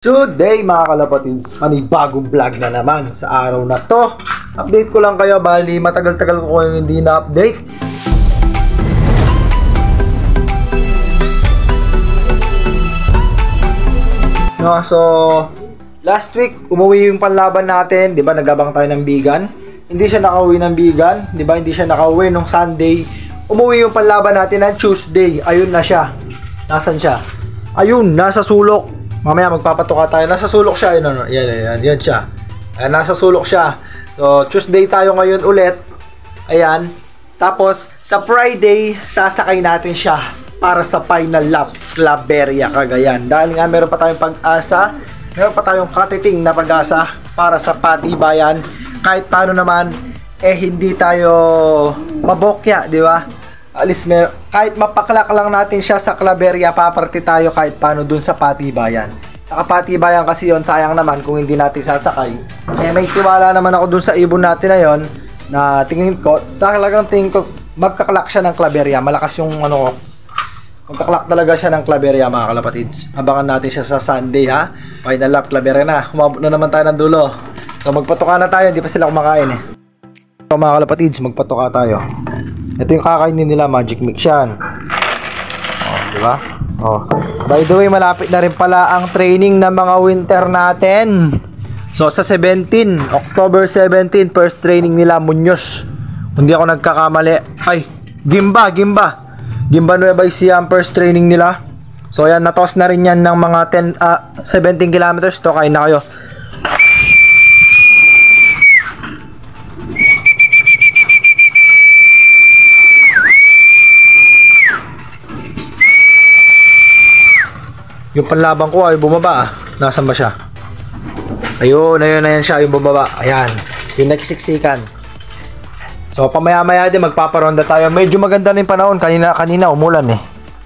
Today mga kalapatids, panibagong vlog na naman sa araw na to. Update ko lang kayo, bali matagal-tagal ko kayo hindi na-update. No, so last week umuwi yung panlaban natin, 'di ba? Nagabang tayo ng Bigan. Hindi siya nakauwi ng Bigan, 'di ba? Hindi siya nakauwi nung Sunday. Umuwi yung panlaban natin ng Tuesday. Ayun na siya. Nasaan siya? Ayun, nasa sulok. Mamaya magpapatuka tayo. Nasa sulok siya. Yan siya. Ayan, nasa sulok siya. So, Tuesday tayo ngayon ulit. Ayan. Tapos, sa Friday, sasakay natin siya para sa final lap, Claveria, Cagayan. Dahil nga, meron pa tayong pag-asa. Meron pa tayong katiting na pag-asa para sa patibayan. Kahit paano naman, hindi tayo mabokya, di ba? Alis kahit mapaklak lang natin siya sa Claveria, paparty tayo kahit paano dun sa patibayan. Nakapatibayan kasi yon, sayang naman kung hindi natin sasakay. May tiwala naman ako dun sa ibon natin na yon, na tingin ko, talagang tingin ko magkaklak siya ng Claveria. Malakas yung magkaklak talaga siya ng Claveria mga kalapatids. Abangan natin siya sa Sunday ha. Final lap, Claveria na. Humabot na naman tayo ng dulo. So magpatuka na tayo, hindi pa sila kumakain eh. So mga kalapatids, magpatuka tayo. Ito yung kakainin nila, Magic Mix yan. Oh, di ba? Oh. By the way, malapit na rin pala ang training ng mga winter natin. So sa 17, October 17, first training nila, Muñoz. Hindi ako nagkakamali. Ay, Gimba Nueva Ecija ang first training nila. So yan, natos na rin yan ng mga 17 kilometers. To, kain na kayo. Yung panlaban ko ay bumaba ah. Nasaan ba siya? Ayun siya yung bumaba. Ayan, yung nagsisiksikan. So pamaya-maya din magpaparonda tayo. Medyo maganda na yung panahon. Kanina umulan eh.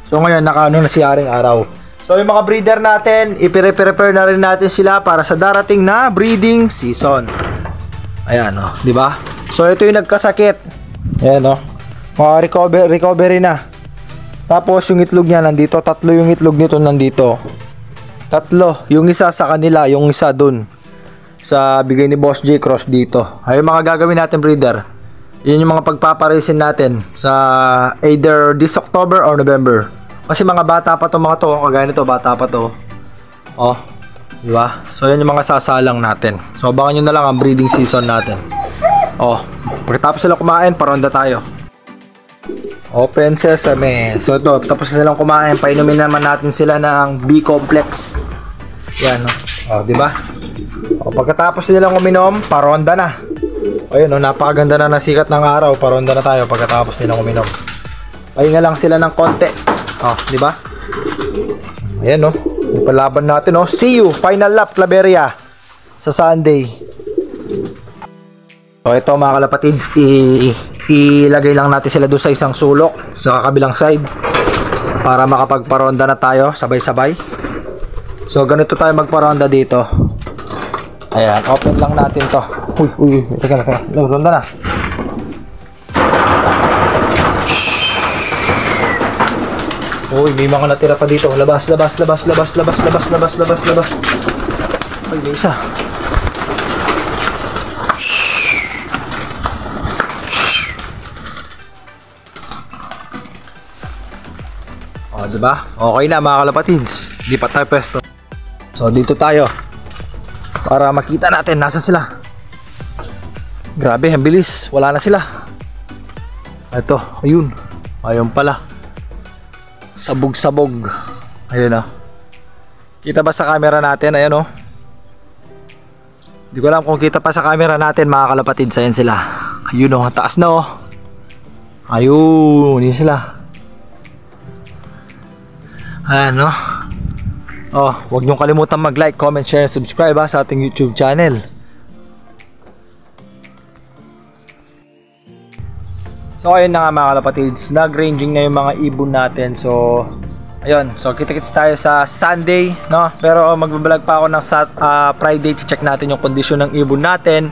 So ngayon nakaano na si Aring Araw. So yung mga breeder natin, i-prepare na rin natin sila para sa darating na breeding season. Ayan oh, di ba? So ito yung nagkasakit. Ayan oh. Mga recovery na. Tapos yung itlog niya nandito, tatlo yung itlog nito nandito. Tatlo, yung isa sa kanila, yung isa dun sa bigay ni Boss J, cross dito. Ay mga gagawin natin breeder. Yun yung mga pagpaparesin natin sa either this October or November. Kasi mga bata pa to mga to, kagaya nito bata pa to. Oh, di ba? So yan yung mga sasalang natin. So abangan nyo na lang ang breeding season natin. Oh, pagkatapos sila kumain, paronda tayo. Open sesame. So ito, tapos na silang kumain, painumin naman natin sila ng B-complex. Yan, no? Oh, di ba? O, pagkatapos nilang uminom, paronda na. O yun, no? Napakaganda na nasikat ng araw, paronda na tayo pagkatapos nilang uminom. Pahinga lang sila ng konti. Oh, di ba? Ayan, no? Yung palaban natin, no? See you, final lap, Claveria sa Sunday. So ito mga kalapatids, ilagay lang natin sila doon sa isang sulok sa kabilang side para makapagparonda na tayo sabay-sabay. So ganito tayo magparonda dito. Ayan, open lang natin to. Uy, teka. Ronda na. Uy, may mga natira pa dito. Labas. Ay, may isa. O, diba? Okay na mga kalapatids. Di pa tayo pwesto. So, dito tayo. Para makita natin nasa sila. Grabe, ang bilis. Wala na sila. Ito, ayun. Ayun pala. Sabog. Ayun o. Kita ba sa camera natin? Ayun o. Di ko alam kung kita pa sa camera natin mga kalapatids. Ayan sila. Ayun o, taas na o. Ayun, yun sila. Ayan no. Oh, huwag niyong kalimutan mag-like, comment, share, subscribe sa ating YouTube channel. So ayun na nga mga kalapatids, nag-ranging na yung mga ibon natin. So ayun, so kita-kits tayo sa Sunday, no? Pero magbablog pa ako ng Friday, check natin yung kondisyon ng ibon natin,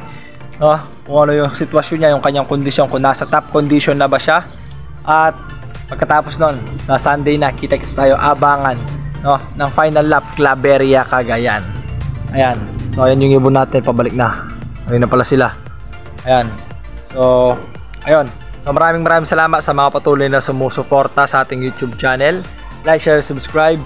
no? Kung ano yung sitwasyon niya, yung kanyang kondisyon, kung nasa top condition na ba siya. At pagkatapos nun, sa Sunday na, kita-kits tayo, abangan no, ng final lap, Claveria, Cagayan. Ayan. So ayan yung ibon natin, pabalik na. Ayun na pala sila. Ayan. So ayun. So maraming salamat sa mga patuloy na sumusuporta sa ating YouTube channel. Like, share, subscribe.